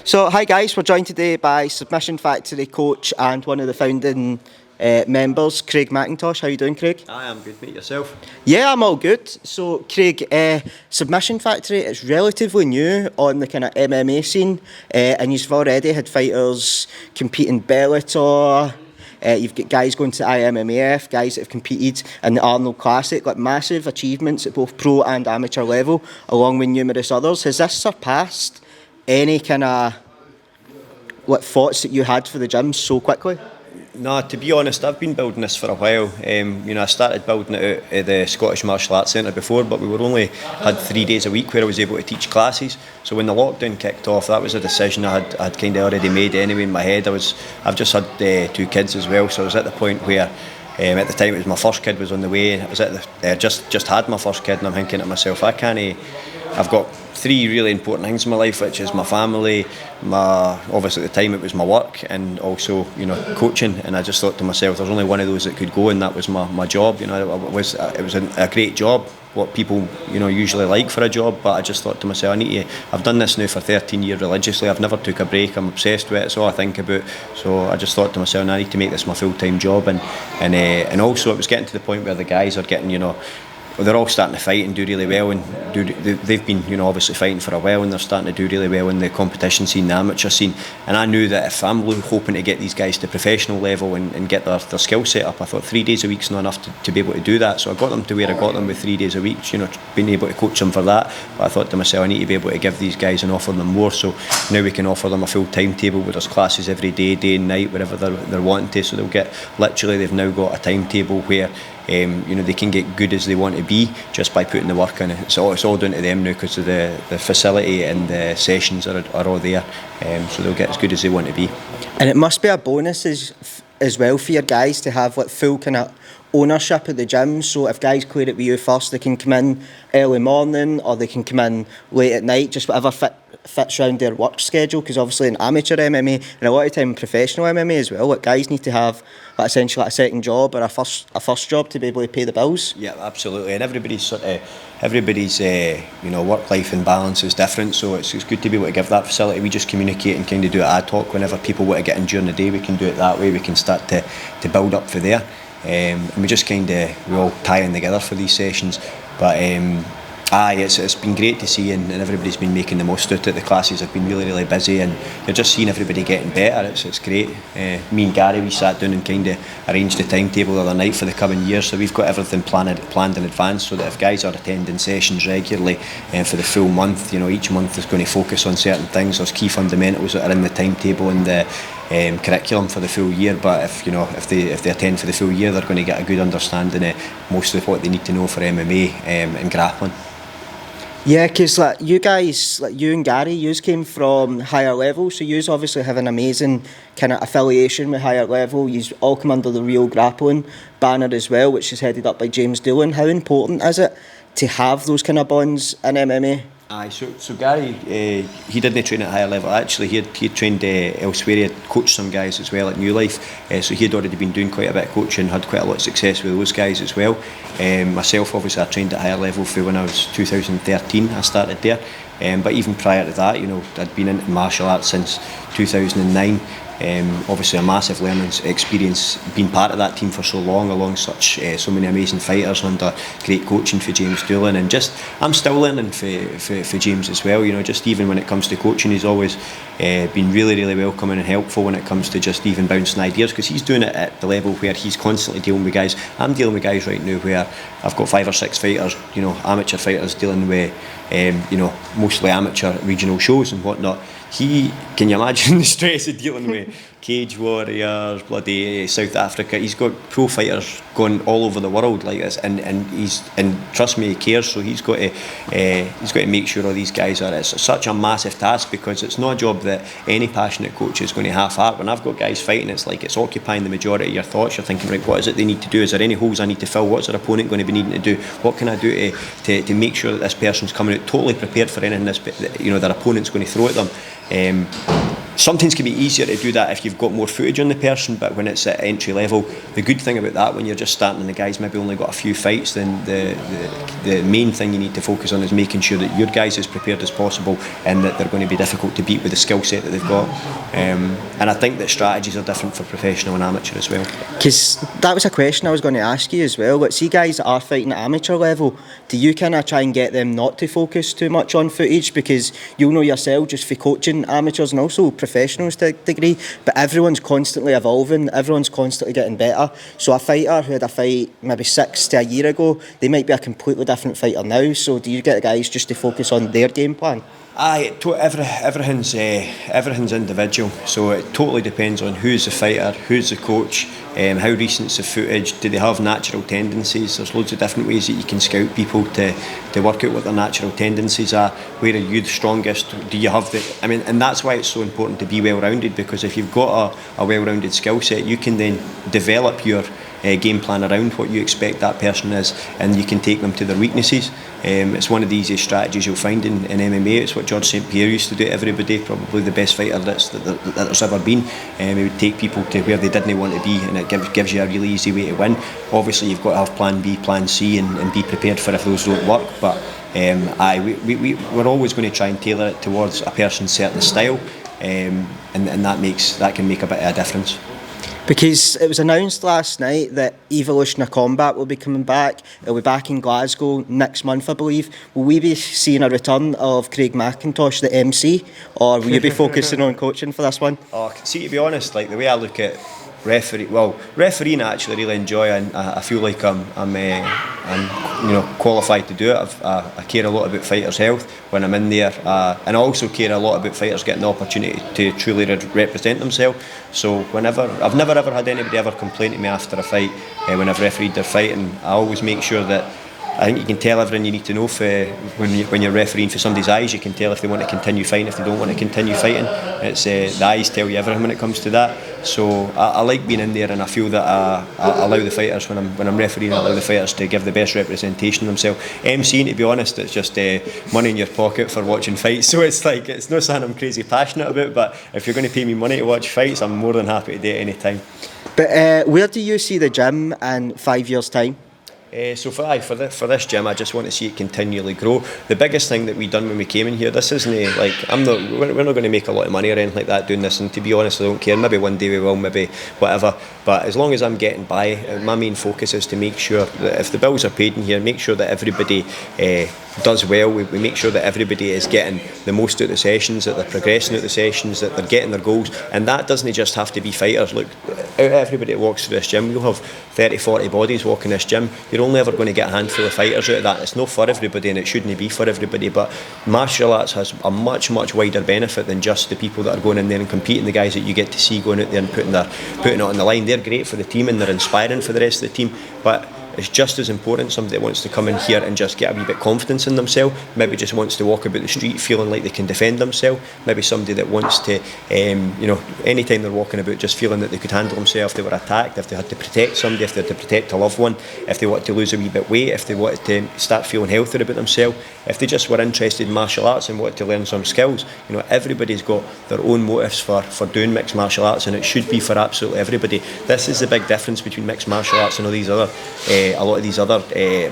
So, hi guys, we're joined today by Submission Factory coach and one of the founding members, Craig McIntosh. How are you doing, Craig? I am good, mate. Yourself? Yeah, I'm all good. So, Craig, Submission Factory is relatively new on the kind of MMA scene, and you've already had fighters compete in Bellator. You've got guys going to IMMAF, guys that have competed in the Arnold Classic, like massive achievements at both pro and amateur level, along with numerous others. Has this surpassed any kind of thoughts that you had for the gym so quickly? No, to be honest, I've been building this for a while. I started building it out at the Scottish Martial Arts Centre before, but we were only had 3 days a week where I was able to teach classes. So when the lockdown kicked off, that was a decision I'd kind of already made anyway in my head. I've just had 2 kids as well, so I was at the point where at the time it was my first kid was on the way. I was at just had my first kid, and I'm thinking to myself, I've got 3 really important things in my life, which is my family, obviously at the time it was my work, and also coaching. And I just thought to myself, there's only one of those that could go, and that was my job. It was a great job, what people usually like for a job. But I just thought to myself, I've done this now for 13 years religiously. I've never took a break. I'm obsessed with it. It's all I think about. So I just thought to myself, I need to make this my full-time job. And also it was getting to the point where the guys are getting they're all starting to fight and do really well, and they've been obviously fighting for a while, and they're starting to do really well in the competition scene, the amateur scene. And I knew that if I'm hoping to get these guys to professional level and get their skill set up, I thought 3 days a week's not enough to be able to do that. So I got them to where I got them with 3 days a week, being able to coach them for that. But I thought to myself, I need to be able to give these guys and offer them more. So now we can offer them a full timetable where there's classes every day and night, wherever they're wanting to. So they've now got a timetable where they can get good as they want to be just by putting the work in. It's all down to them now because of the facility and the sessions are all there, so they'll get as good as they want to be. And it must be a bonus as well for your guys to have full kind of ownership of the gym. So if guys clear it with you first, they can come in early morning or they can come in late at night, just whatever fits around their work schedule. Because obviously in amateur MMA and a lot of time in professional MMA as well, guys need to have essentially a second job or a first job to be able to pay the bills. Yeah, absolutely. And everybody's work life and balance is different, so it's good to be able to give that facility. We just communicate and kind of do it ad hoc. Whenever people want to get in during the day, we can do it that way. We can start to build up for there, and we just we all tie in together for these sessions. But it's been great to see, and everybody's been making the most out of it. The classes have been really busy, and you're just seeing everybody getting better. It's great. Me and Gary, we sat down and kind of arranged the timetable the other night for the coming year, so we've got everything planned in advance, so that if guys are attending sessions regularly for the full month, each month is going to focus on certain things. There's key fundamentals that are in the timetable and the curriculum for the full year. But if they attend for the full year, they're going to get a good understanding of most of what they need to know for MMA and grappling. Yeah, because you guys, you and Gary, you came from higher level, so you obviously have an amazing kind of affiliation with higher level. You all come under the Real Grappling banner as well, which is headed up by James Doolan. How important is it to have those kind of bonds in MMA? So Gary, he didn't train at higher level. Actually, he had trained elsewhere. He had coached some guys as well at New Life, so he had already been doing quite a bit of coaching, had quite a lot of success with those guys as well. Myself, obviously, I trained at higher level for when I was 2013. I started there, but even prior to that, I'd been into martial arts since 2009. Obviously a massive learning experience, being part of that team for so long, along so many amazing fighters under great coaching for James Doolan, and I'm still learning for James as well. Just even when it comes to coaching, he's always been really welcoming and helpful when it comes to just even bouncing ideas, because he's doing it at the level where he's constantly dealing with guys. I'm dealing with guys right now where I've got 5 or 6 fighters, amateur fighters dealing with mostly amateur regional shows and whatnot. Can you imagine the stress of dealing with Cage Warriors, bloody South Africa? He's got pro fighters going all over the world like this, and trust me, he cares. So he's got to make sure all these guys are. It's such a massive task, because it's not a job that any passionate coach is going to half-heart. When I've got guys fighting, it's occupying the majority of your thoughts. You're thinking, right, what is it they need to do? Is there any holes I need to fill? What's their opponent going to be needing to do? What can I do to make sure that this person's coming out totally prepared for anything their opponent's going to throw at them? Sometimes can be easier to do that if you've got more footage on the person, but when it's at entry level, the good thing about that, when you're just starting and the guy's maybe only got a few fights, then the main thing you need to focus on is making sure that your guy's as prepared as possible and that they're going to be difficult to beat with the skill set that they've got. And I think that strategies are different for professional and amateur as well. Because that was a question I was going to ask you as well. Like, see guys that are fighting at amateur level, do you kind of try and get them not to focus too much on footage? Because you'll know yourself just for coaching amateurs and also professionals to a degree, but everyone's constantly evolving, everyone's constantly getting better. So a fighter who had a fight maybe 6 to a year ago, they might be a completely different fighter now. So do you get the guys just to focus on their game plan? Everything's individual, so it totally depends on who's the fighter, who's the coach, how recent's the footage, do they have natural tendencies. There's loads of different ways that you can scout people to work out what their natural tendencies are. Where are you the strongest? Do you have and that's why it's so important to be well-rounded, because if you've got a well-rounded skill set, you can then develop your game plan around what you expect that person is, and you can take them to their weaknesses. It's one of the easiest strategies you'll find in MMA. It's what George St Pierre used to do to everybody, probably the best fighter that there's ever been. He would take people to where they didn't want to be, and it gives you a really easy way to win. Obviously you've got to have plan B, plan C, and be prepared for if those don't work, but we're always going to try and tailor it towards a person's certain style, and that can make a bit of a difference. Because it was announced last night that Evolution of Combat will be coming back. It'll be back in Glasgow next month, I believe. Will we be seeing a return of Craig McIntosh, the MC, or will you be focusing on coaching for this one? Oh, see, to be honest, like the way I look at refereeing I actually really enjoy, and I feel like I'm qualified to do it. I care a lot about fighters' health when I'm in there, and I also care a lot about fighters getting the opportunity to truly represent themselves. So I've never ever had anybody ever complain to me after a fight when I've refereed their fight, and I always make sure that I think you can tell everything you need to know when you're refereeing for somebody's eyes. You can tell if they want to continue fighting, if they don't want to continue fighting. It's the eyes tell you everything when it comes to that. So I like being in there, and I feel that I allow the fighters, when I'm refereeing, I allow the fighters to give the best representation of themselves. MCing, to be honest, it's just money in your pocket for watching fights. So it's not something I'm crazy passionate about, but if you're going to pay me money to watch fights, I'm more than happy to do it any time. But where do you see the gym in 5 years' time? So for this gym, I just want to see it continually grow. The biggest thing that we done when we came in here, this isn't like we're not going to make a lot of money or anything like that doing this, and to be honest, I don't care. Maybe one day we will, maybe whatever. But as long as I'm getting by, my main focus is to make sure that if the bills are paid in here, make sure that everybody does well. We make sure that everybody is getting the most out of the sessions, that they're progressing out the sessions, that they're getting their goals, and that doesn't just have to be fighters. Look, out of everybody that walks through this gym, you'll have 30, 40 bodies walking this gym. You're only ever going to get a handful of fighters out of that. It's not for everybody, and it shouldn't be for everybody, but martial arts has a much wider benefit than just the people that are going in there and competing. The guys that you get to see going out there and putting it on the line, they're great for the team and they're inspiring for the rest of the team, but it's just as important somebody that wants to come in here and just get a wee bit confidence in themselves, maybe just wants to walk about the street feeling like they can defend themselves, maybe somebody that wants to anytime they're walking about just feeling that they could handle themselves if they were attacked, if they had to protect somebody, if they had to protect a loved one, if they wanted to lose a wee bit of weight, if they wanted to start feeling healthier about themselves, if they just were interested in martial arts and wanted to learn some skills. Everybody's got their own motives for doing mixed martial arts, and it should be for absolutely everybody. This is the big difference between mixed martial arts and all these other a lot of these other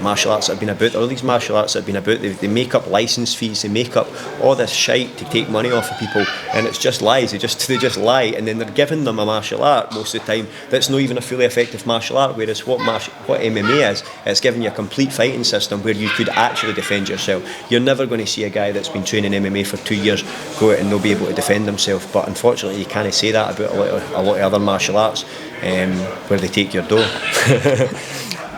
martial arts that have been about. All these martial arts that have been about, they make up licence fees, they make up all this shite to take money off of people, and it's just lies. They just lie, and then they're giving them a martial art most of the time that's not even a fully effective martial art. Whereas what MMA is, it's giving you a complete fighting system where you could actually defend yourself. You're never going to see a guy that's been training MMA for 2 years go out and not be able to defend himself. But unfortunately, you can't say that about a lot of other martial arts where they take your dough.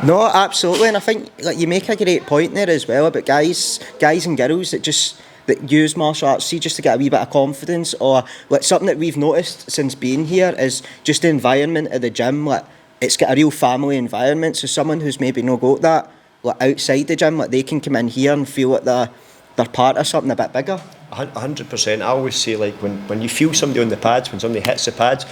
No, absolutely, and I think you make a great point there as well about guys and girls that use martial arts, see, just to get a wee bit of confidence, or something that we've noticed since being here is just the environment of the gym. It's got a real family environment, so someone who's maybe not got that outside the gym, they can come in here and feel like they're part of something a bit bigger. 100%. I always say, when you feel somebody on the pads, when somebody hits the pads,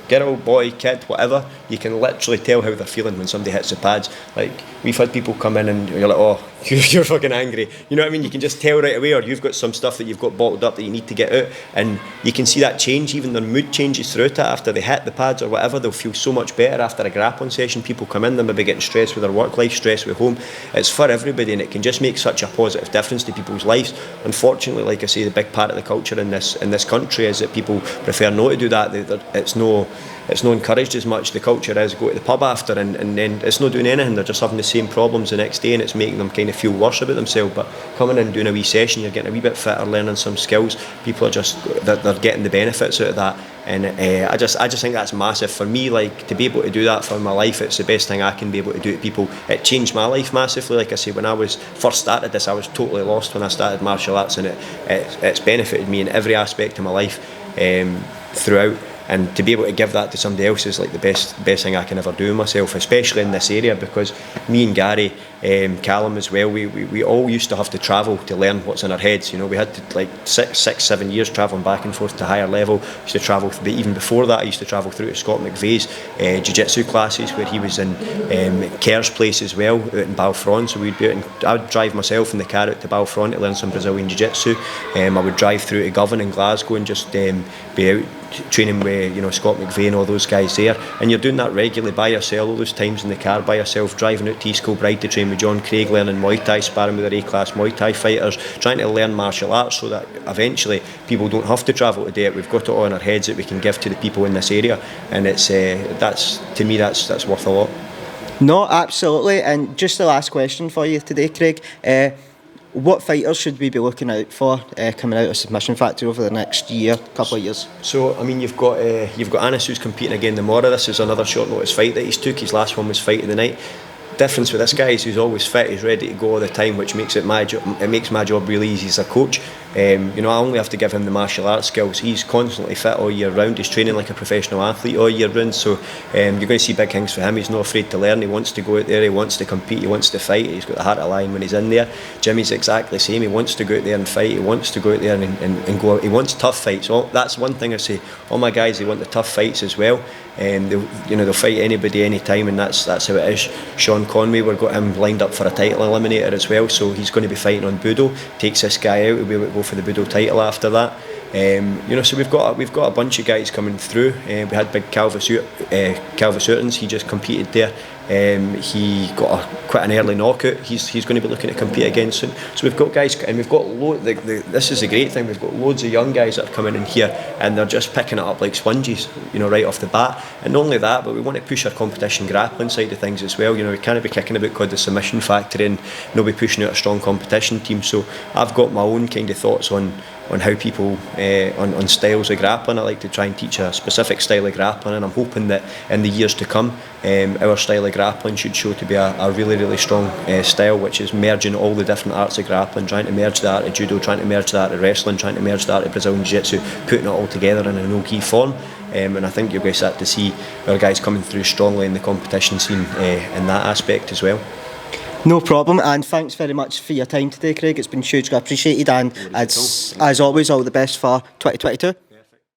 girl, boy, kid, whatever, you can literally tell how they're feeling when somebody hits the pads. Like, we've had people come in and you're like, oh, you're fucking angry. You know what I mean? You can just tell right away, or you've got some stuff that you've got bottled up that you need to get out, and you can see that change. Even their mood changes throughout it after they hit the pads or whatever. They'll feel so much better after a grappling session. People come in, they're maybe getting stressed with their work life, stressed with home. It's for everybody, and it can just make such a positive difference to people's lives. Unfortunately, like I say, the big part of the culture in this country is that people prefer not to do that. It's not encouraged as much. The culture is go to the pub after, and then it's not doing anything. They're just having the same problems the next day, and it's making them kind of feel worse about themselves. But coming in and doing a wee session, you're getting a wee bit fitter, learning some skills. People are just they're getting the benefits out of that, and I just think that's massive for me. Like, to be able to do that for my life, it's the best thing I can be able to do to people. It changed my life massively. Like I say, when I was first started this, I was totally lost when I started martial arts, and it's benefited me in every aspect of my life throughout. And to be able to give that to somebody else is like the best thing I can ever do myself, especially in this area, because me and Gary, Callum as well, we all used to have to travel to learn what's in our heads. You know, we had to, like, 6-7 years travelling back and forth to higher level. Used to travel, even before that I used to travel through to Scott McVeigh's jiu-jitsu classes, where he was in Kerr's place as well, out in Balfron. So we'd be out, and I would drive myself in the car out to Balfron to learn some Brazilian jiu-jitsu. I would drive through to Govan in Glasgow and just be out training with, you know, Scott McVeigh and all those guys there. And you're doing that regularly by yourself, all those times in the car by yourself, driving out to East Kilbride to train with John Craig, learning Muay Thai, sparring with their A-class Muay Thai fighters, trying to learn martial arts so that eventually people don't have to travel to do it. We've got it all in our heads that we can give to the people in this area, and it's that's, to me, that's worth a lot. No, absolutely. And just the last question for you today, Craig. What fighters should we be looking out for coming out of Submission Factory over the next year, couple of years? So, I mean, you've got Anis, who's competing again tomorrow. This is another short notice fight that he's took. His last one was fight of the night. Difference with this guy is he's always fit, he's ready to go all the time, which makes it makes my job really easy as a coach. You know, I only have to give him the martial arts skills. He's constantly fit all year round. He's training like a professional athlete all year round. So you're going to see big things for him. He's not afraid to learn. He wants to go out there. He wants to compete. He wants to fight. He's got the heart of a lion when he's in there. Jimmy's exactly the same. He wants to go out there and fight. He wants to go out there and go out. He wants tough fights. That's one thing I say. All my guys, they want the tough fights as well. They'll fight anybody, anytime, and that's how it is. Sean Conway, we've got him lined up for a title eliminator as well, so he's going to be fighting on Budo. Takes this guy out, we'll be able to go for the Budo title after that. So we've got a bunch of guys coming through. We had big Calvis Urtons. He just competed there. He got quite an early knockout. He's going to be looking to compete again soon. So we've got guys, and we've got this is a great thing. We've got loads of young guys that are coming in here, and they're just picking it up like sponges, you know, right off the bat. And not only that, but we want to push our competition grappling side of things as well. You know, we can't be kicking about called the Submission Factory and not be pushing out a strong competition team. So I've got my own kind of thoughts on how people on styles of grappling. I like to try and teach a specific style of grappling, and I'm hoping that in the years to come our style of grappling should show to be a really, really strong style, which is merging all the different arts of grappling, trying to merge the art of judo, trying to merge the art of wrestling, trying to merge the art of Brazilian Jiu-Jitsu, putting it all together in a no-gi form. And I think you're going to start to see our guys coming through strongly in the competition scene in that aspect as well. No problem, and thanks very much for your time today, Craig. It's been hugely appreciated, and as always, all the best for 2022.